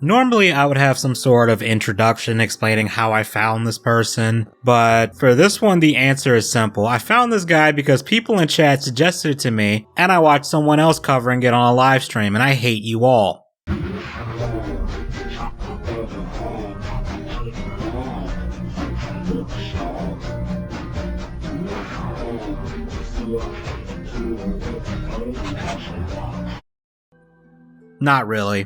Normally I would have some sort of introduction explaining how I found this person, but for this one the answer is simple. I found this guy because people in chat suggested it to me, and I watched someone else covering it on a live stream, and I hate you all. Not really.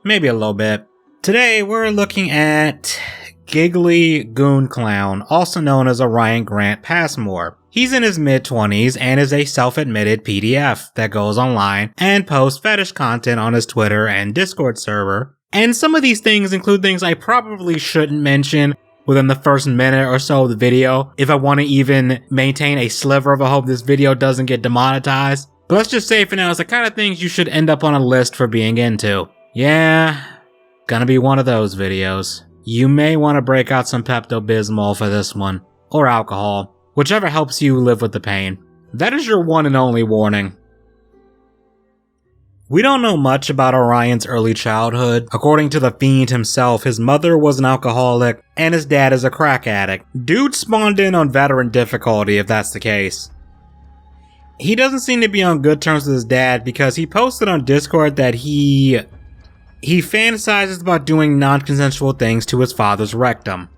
Maybe a little bit. Today we're looking at Giggly Goonclown, also known as Orion Grant Passmore. He's in his mid-20s and is a self-admitted PDF that goes online and posts fetish content on his Twitter and Discord server. And some of these things include things I probably shouldn't mention within the first minute or so of the video if I want to even maintain a sliver of a hope this video doesn't get demonetized. But let's just say for now, it's the kind of things you should end up on a list for being into. Yeah, gonna be one of those videos. You may want to break out some Pepto-Bismol for this one, or alcohol, whichever helps you live with the pain. That is your one and only warning. We don't know much about Orion's early childhood. According to the Fiend himself, his mother was an alcoholic, and his dad is a crack addict. Dude spawned in on veteran difficulty if that's the case. He doesn't seem to be on good terms with his dad because he posted on Discord that he fantasizes about doing non-consensual things to his father's rectum.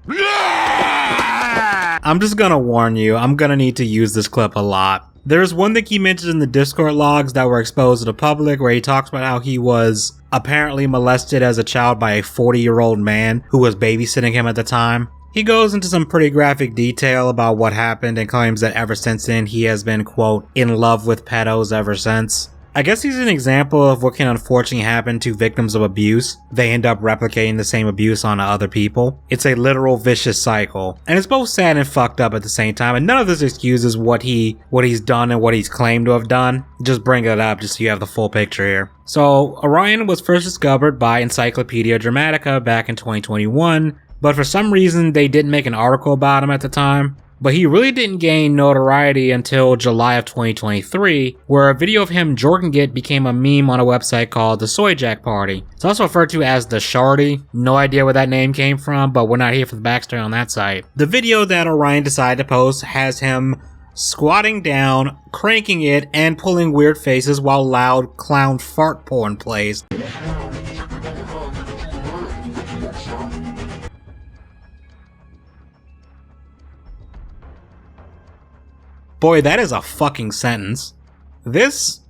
I'm just gonna warn you, I'm gonna need to use this clip a lot. There's one thing he mentions in the Discord logs that were exposed to the public where he talks about how he was apparently molested as a child by a 40-year-old man who was babysitting him at the time. He goes into some pretty graphic detail about what happened and claims that ever since then he has been, quote, in love with pedos ever since. I guess he's an example of what can unfortunately happen to victims of abuse. They end up replicating the same abuse onto other people. It's a literal vicious cycle. And it's both sad and fucked up at the same time, and none of this excuses what he's done and what he's claimed to have done. Just bring it up just so you have the full picture here. So, Orion was first discovered by Encyclopedia Dramatica back in 2021, but for some reason they didn't make an article about him at the time. But he really didn't gain notoriety until July of 2023, where a video of him jorking it became a meme on a website called the Soy Jack Party. It's also referred to as the Shardy. No idea where that name came from, but we're not here for the backstory on that site. The video that Orion decided to post has him squatting down, cranking it, and pulling weird faces while loud clown fart porn plays. Boy, that is a fucking sentence. This,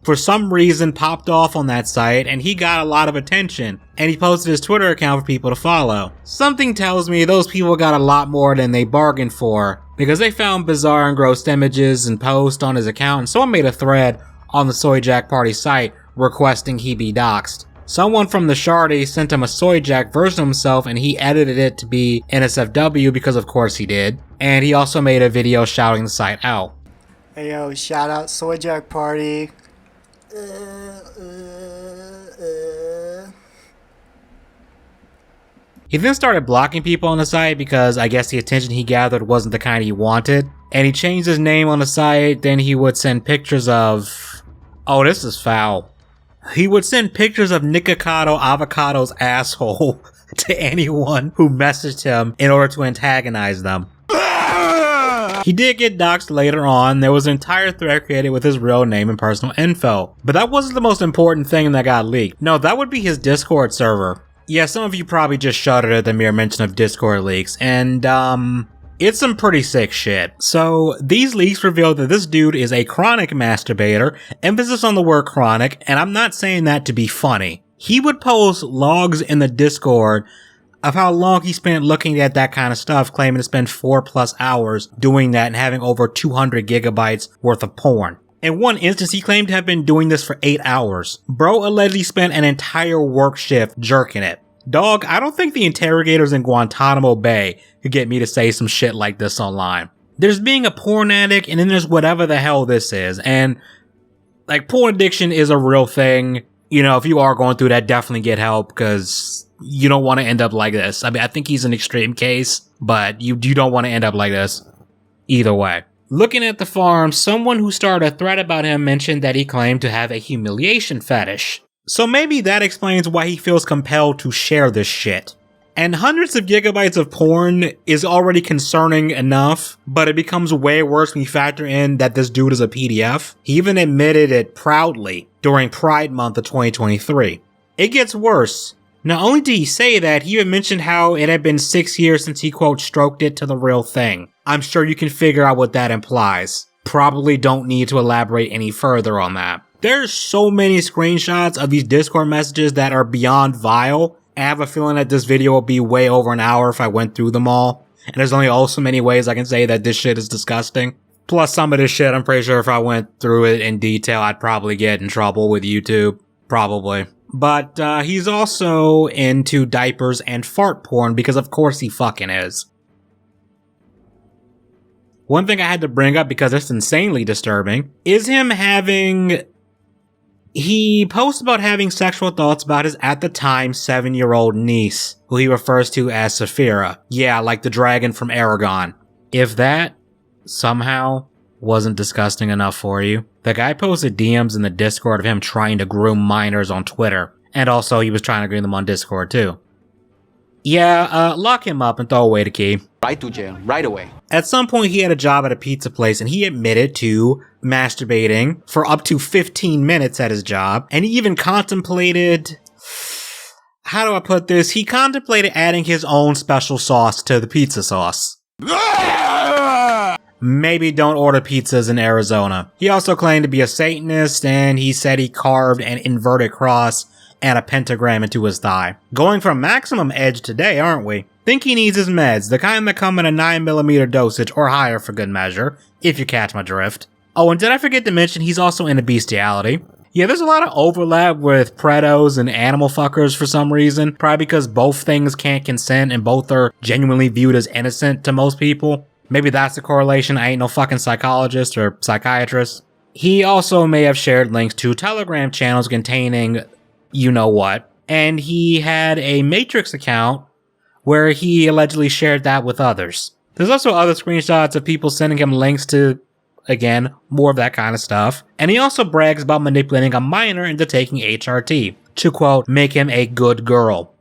for some reason, popped off on that site, and he got a lot of attention, and he posted his Twitter account for people to follow. Something tells me those people got a lot more than they bargained for, because they found bizarre and gross images and posts on his account, and someone made a thread on the Soy Jack Party site requesting he be doxed. Someone from the Shardy sent him a Soy Jack version of himself, and he edited it to be NSFW because of course he did. And he also made a video shouting the site out. Hey yo, shout out Soy Jack Party. He then started blocking people on the site because I guess the attention he gathered wasn't the kind he wanted. And he changed his name on the site, then he would send pictures of... Oh, this is foul. He would send pictures of Nikocado Avocado's asshole to anyone who messaged him in order to antagonize them. He did get doxxed later on. There was an entire thread created with his real name and personal info. But that wasn't the most important thing that got leaked. No, that would be his Discord server. Yeah, some of you probably just shuddered at the mere mention of Discord leaks. And, it's some pretty sick shit. So, these leaks reveal that this dude is a chronic masturbator, emphasis on the word chronic, and I'm not saying that to be funny. He would post logs in the Discord of how long he spent looking at that kind of stuff, claiming to spend 4+ hours doing that and having over 200 gigabytes worth of porn. In one instance, he claimed to have been doing this for 8 hours. Bro allegedly spent an entire work shift jerking it. Dog, I don't think the interrogators in Guantanamo Bay could get me to say some shit like this online. There's being a porn addict, and then there's whatever the hell this is. And, like, porn addiction is a real thing. You know, if you are going through that, definitely get help, because you don't want to end up like this. I mean, I think he's an extreme case, but you don't want to end up like this. Either way. Looking at the farm, someone who started a thread about him mentioned that he claimed to have a humiliation fetish. So maybe that explains why he feels compelled to share this shit. And hundreds of gigabytes of porn is already concerning enough, but it becomes way worse when you factor in that this dude is a PDF. He even admitted it proudly during Pride Month of 2023. It gets worse. Not only did he say that, he even mentioned how it had been 6 years since he quote stroked it to the real thing. I'm sure you can figure out what that implies. Probably don't need to elaborate any further on that. There's so many screenshots of these Discord messages that are beyond vile. I have a feeling that this video will be way over an hour if I went through them all. And there's only also many ways I can say that this shit is disgusting. Plus some of this shit, I'm pretty sure if I went through it in detail, I'd probably get in trouble with YouTube. Probably. But he's also into diapers and fart porn because of course he fucking is. One thing I had to bring up because it's insanely disturbing is him having... He posts about having sexual thoughts about his at the time 7-year-old niece, who he refers to as Saphira. Yeah, like the dragon from Aragon. If that somehow wasn't disgusting enough for you, the guy posted DMs in the Discord of him trying to groom minors on Twitter. And also he was trying to groom them on Discord too. Yeah, lock him up and throw away the key. Right to jail, right away. At some point he had a job at a pizza place and he admitted to masturbating for up to 15 minutes at his job. And he even contemplated... How do I put this? He contemplated adding his own special sauce to the pizza sauce. Maybe don't order pizzas in Arizona. He also claimed to be a Satanist and he said he carved an inverted cross and a pentagram into his thigh. Going for maximum edge today, aren't we? Think he needs his meds, the kind that come in a 9mm dosage or higher for good measure, if you catch my drift. Oh, and did I forget to mention he's also into bestiality? Yeah, there's a lot of overlap with predos and animal fuckers for some reason, probably because both things can't consent and both are genuinely viewed as innocent to most people. Maybe that's the correlation. I ain't no fucking psychologist or psychiatrist. He also may have shared links to Telegram channels containing you know what, and he had a Matrix account where he allegedly shared that with others. There's also other screenshots of people sending him links to, again, more of that kind of stuff. And he also brags about manipulating a minor into taking HRT to, quote, make him a good girl.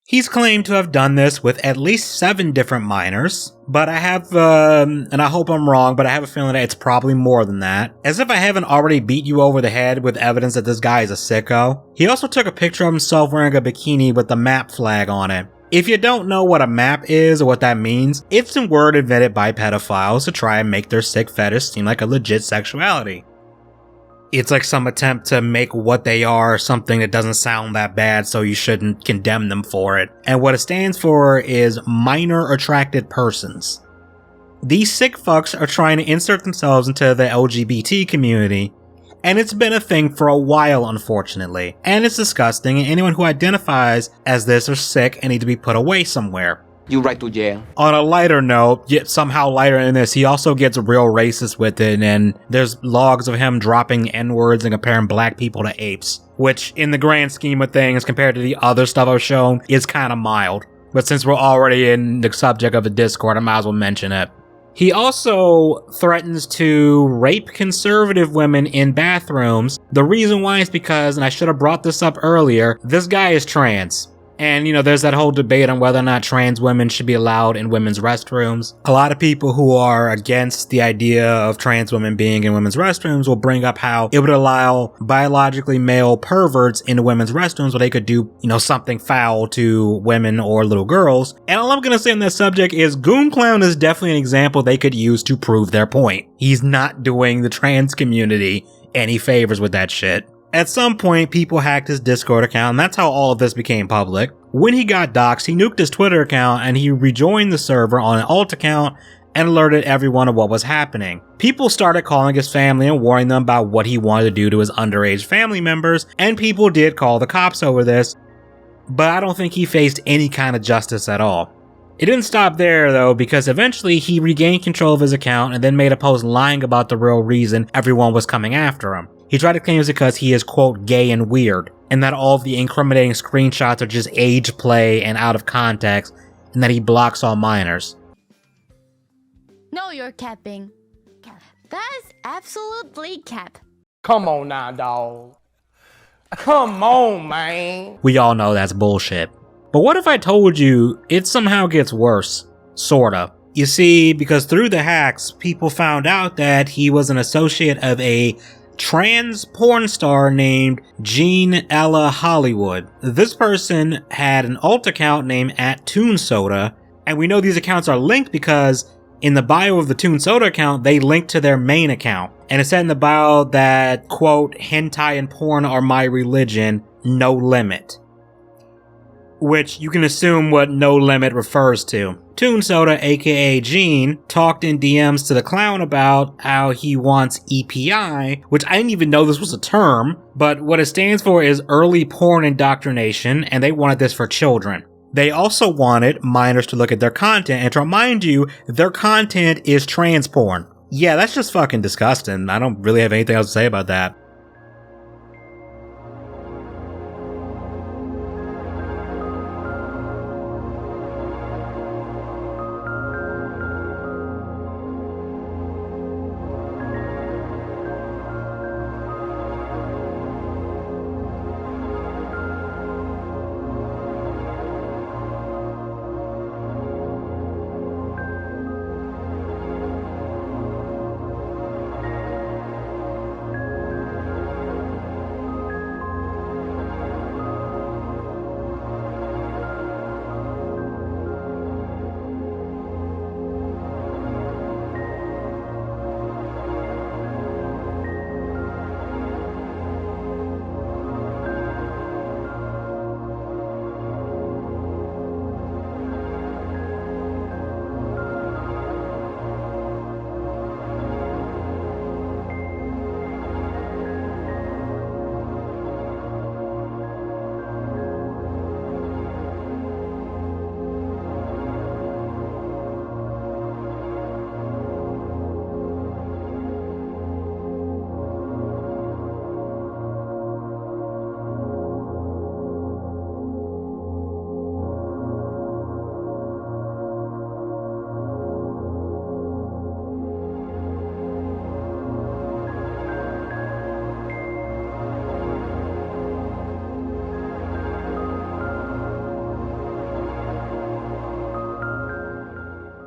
He's claimed to have done this with at least 7 different minors, but I have, and I hope I'm wrong, but I have a feeling that it's probably more than that. As if I haven't already beat you over the head with evidence that this guy is a sicko. He also took a picture of himself wearing a bikini with the MAP flag on it. If you don't know what a MAP is or what that means, it's a word invented by pedophiles to try and make their sick fetish seem like a legit sexuality. It's like some attempt to make what they are something that doesn't sound that bad, so you shouldn't condemn them for it. And what it stands for is minor attracted persons. These sick fucks are trying to insert themselves into the LGBT community, and it's been a thing for a while, unfortunately. And it's disgusting, and anyone who identifies as this are sick and need to be put away somewhere. You right to jail. On a lighter note, yet somehow lighter than this, he also gets real racist with it, and there's logs of him dropping N-words and comparing black people to apes, which in the grand scheme of things, compared to the other stuff I've shown, is kind of mild. But since we're already in the subject of the Discord, I might as well mention it. He also threatens to rape conservative women in bathrooms. The reason why is because, and I should have brought this up earlier, this guy is trans. And, you know, there's that whole debate on whether or not trans women should be allowed in women's restrooms. A lot of people who are against the idea of trans women being in women's restrooms will bring up how it would allow biologically male perverts into women's restrooms where they could do, you know, something foul to women or little girls. And all I'm gonna say on that subject is Goonclown is definitely an example they could use to prove their point. He's not doing the trans community any favors with that shit. At some point, people hacked his Discord account, and that's how all of this became public. When he got doxxed, he nuked his Twitter account, and he rejoined the server on an alt account and alerted everyone of what was happening. People started calling his family and warning them about what he wanted to do to his underage family members, and people did call the cops over this, but I don't think he faced any kind of justice at all. It didn't stop there though, because eventually he regained control of his account and then made a post lying about the real reason everyone was coming after him. He tried to claim it was because he is, quote, gay and weird, and that all of the incriminating screenshots are just age play and out of context, and that he blocks all minors. No, you're capping. That's absolutely cap. Come on now, dawg. Come on, man. We all know that's bullshit. But what if I told you it somehow gets worse? Sorta. You see, because through the hacks, people found out that he was an associate of a trans porn star named Jean Ella Hollywood. This person had an alt account named @ToonSoda, and we know these accounts are linked because in the bio of the ToonSoda account, they link to their main account. And it said in the bio that, quote, hentai and porn are my religion, no limit. Which you can assume what no limit refers to. ToonSoda, aka Gene, talked in DMs to the clown about how he wants EPI, which I didn't even know this was a term, but what it stands for is early porn indoctrination, and they wanted this for children. They also wanted minors to look at their content, and to remind you, their content is trans porn. Yeah, that's just fucking disgusting. I don't really have anything else to say about that.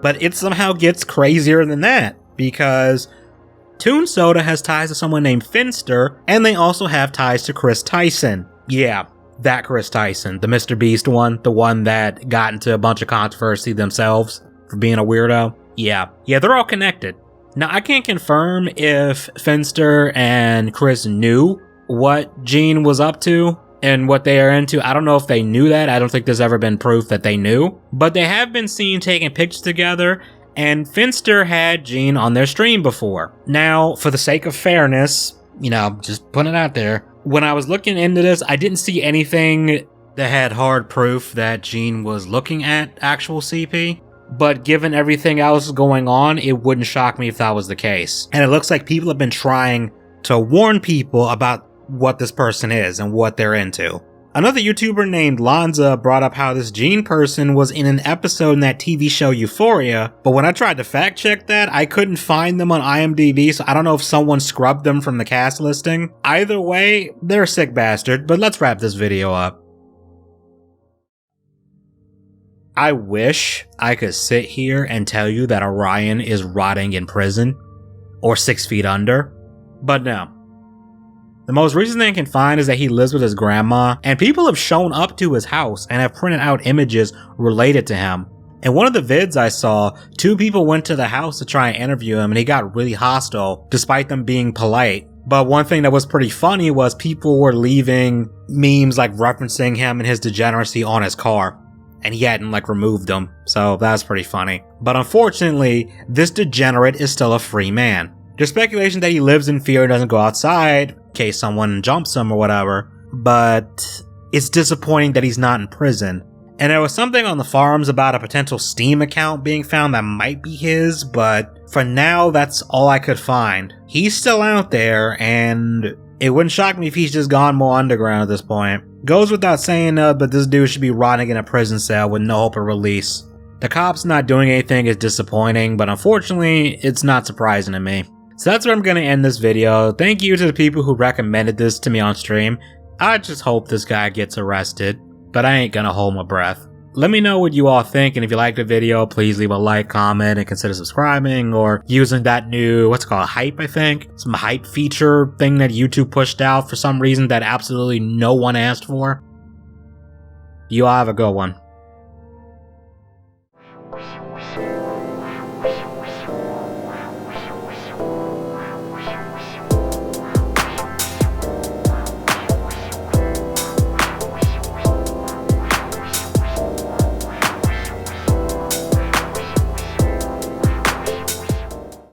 But it somehow gets crazier than that, because ToonSoda has ties to someone named Finster, and they also have ties to Chris Tyson. Yeah, that Chris Tyson, the Mr. Beast one, the one that got into a bunch of controversy themselves for being a weirdo. Yeah, they're all connected. Now, I can't confirm if Finster and Chris knew what Gene was up to and what they are into. I don't know if they knew that. I don't think there's ever been proof that they knew. But they have been seen taking pictures together, and Finster had Gene on their stream before. Now, for the sake of fairness, just putting it out there, when I was looking into this, I didn't see anything that had hard proof that Gene was looking at actual CP. But given everything else going on, it wouldn't shock me if that was the case. And it looks like people have been trying to warn people about what this person is and what they're into. Another YouTuber named Lanza brought up how this Gene person was in an episode in that TV show Euphoria, but when I tried to fact check that, I couldn't find them on IMDb, so I don't know if someone scrubbed them from the cast listing. Either way, they're a sick bastard, but let's wrap this video up. I wish I could sit here and tell you that Orion is rotting in prison, or 6 feet under, but no. The most recent thing I can find is that he lives with his grandma, and people have shown up to his house and have printed out images related to him. In one of the vids I saw, 2 people went to the house to try and interview him, and he got really hostile, despite them being polite. But one thing that was pretty funny was people were leaving memes referencing him and his degeneracy on his car, and he hadn't removed them, so that's pretty funny. But unfortunately, this degenerate is still a free man. There's speculation that he lives in fear and doesn't go outside in case someone jumps him or whatever, but it's disappointing that he's not in prison. And there was something on the forums about a potential Steam account being found that might be his, but for now, that's all I could find. He's still out there, and it wouldn't shock me if he's just gone more underground at this point. Goes without saying, but this dude should be rotting in a prison cell with no hope of release. The cops not doing anything is disappointing, but unfortunately, it's not surprising to me. So that's where I'm gonna end this video. Thank you to the people who recommended this to me on stream. I just hope this guy gets arrested, but I ain't gonna hold my breath. Let me know what you all think, and if you liked the video, please leave a like, comment, and consider subscribing, or using that new, what's it called, hype, I think? Some hype feature thing that YouTube pushed out for some reason that absolutely no one asked for. You all have a good one.